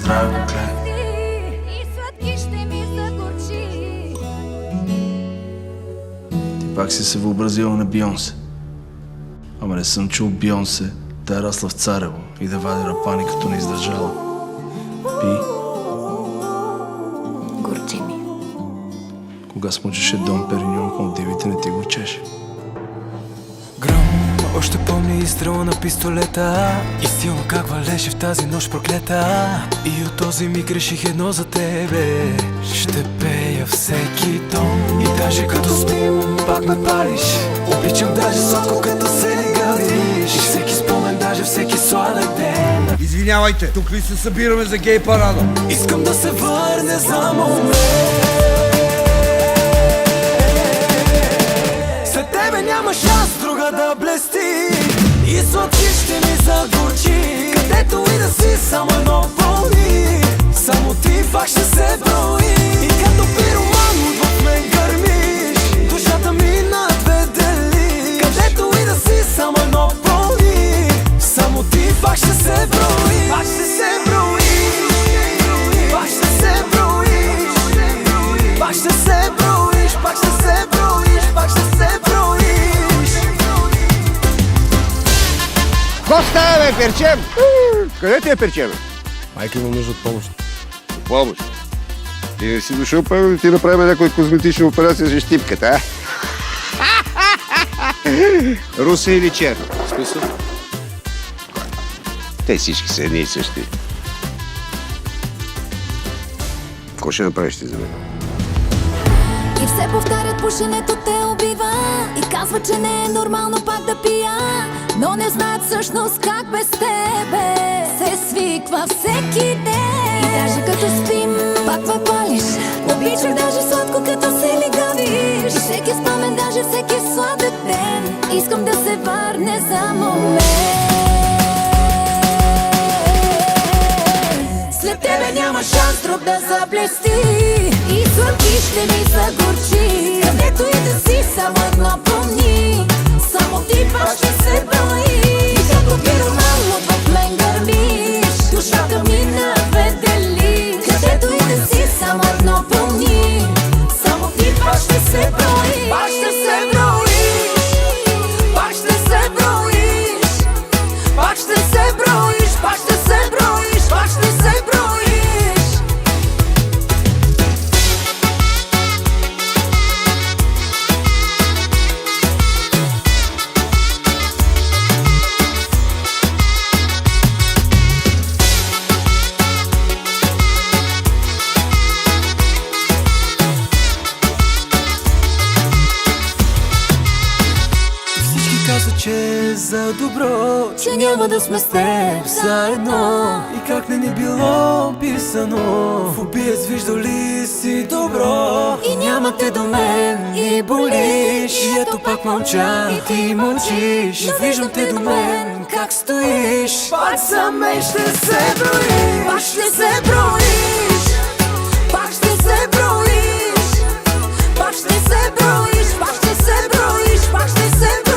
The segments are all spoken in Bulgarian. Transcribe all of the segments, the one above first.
здраве го гледай. Ти пак си се въобразила на Бионсе. Ама не съм чул Бионсе да е расла в Царево и да вади рапани като не издържала. Пи. Горчи ми. Кога смучеше Дом Периньон, от дивите не ти горчеше. Гром, още помня изстрела на пистолета и силно как валеше в тази нощ проклета. И от този миг реших едно за тебе: ще пея всеки тон. И даже като спим, пак ме палиш. Обичам даже сладко, като се ли галиш. И всеки спомен, даже всеки сладък ден. Извинявайте, тук ли се събираме за гей парада? Искам да се върне за момент. След тебе няма шанс друга да блести. И сладки ще ми загорчи. Където и да си, само едно вълни. Само ти пак ще се брои. И като пироман в мен гърмиш. Душата ми на две дели. Където и да си, само едно вълни. Само ти пак ще се брои. Пак ще се брои. Пак ще се броиш. Пак ще се броиш. Пак ще се броиш. Пак ще се броиш. Коста, бе, перчем! Къде ти е перчем? Майка има нужда от помощ. Помощ. Ти не си дошъл, първо да ти направим някоя козметична операция за щипката, а? Руса или черно? Смисъл? Те всички са едни и същи. Какво ще направиш ти за мен? И все повтарят, пушенето те убива. И казват, че не е нормално пак да пия. Но не знаят всъщност как без тебе се свиква всеки ден. И даже като спим, пак ме палиш. Обичах даже сладко, като се ли гавиш. И всеки спомен, даже всеки сладък ден. Искам да се върне за момент. След тебе няма шанс друг да заблести. И сладки ще ми загорчи. Където и да си, само едно помни. Само ти пак ще се брои. И като пироман в мен гърмиш. Душата ми на две дели. Където и да си, само едно помни. Само ти пак ще се брои. Пак ще се броиш. Пак ще се броиш. Пак ще се броиш. Пак ще се броиш. Пак ще се броиш. Каза, че е за добро, че няма да сме с теб заедно. И как не ни било писано, в убиец виждал ли си добро? И няма те до мен и болиш. И ето пак мълча и ти мълчиш. И виждам те до мен как стоиш. Пак за мен ще се броиш. Пак ще се броиш. Пак ще се броиш. Пак ще се броиш. Пак ще се броиш. Пак ще се броиш.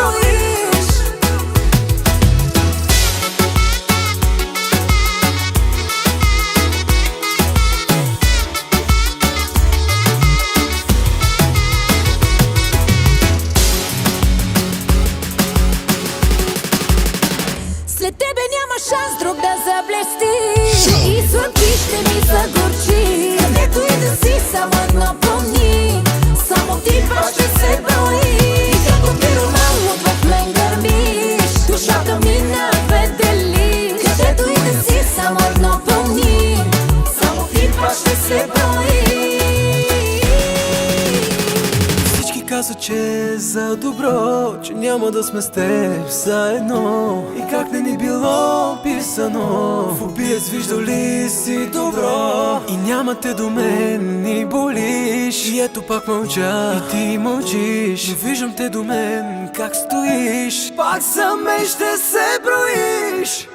След тебе няма шанс друг да заблести. И сладки ще ми загорчи. Където и да си, само едно помни. Само ти пак ще се брои. И като пироман в мен гърмиш. Душата ми на две дели. Където и да си, само едно помни. Само ти пак ще се брои. Каза, че е за добро, че няма да сме с теб заедно. И как не ни било писано, в убиец виждал ли си добро? И няма те до мен и болиш. И ето пак мълча и ти мълчиш. Не виждам те до мен как стоиш. Пак за мен ще се броиш.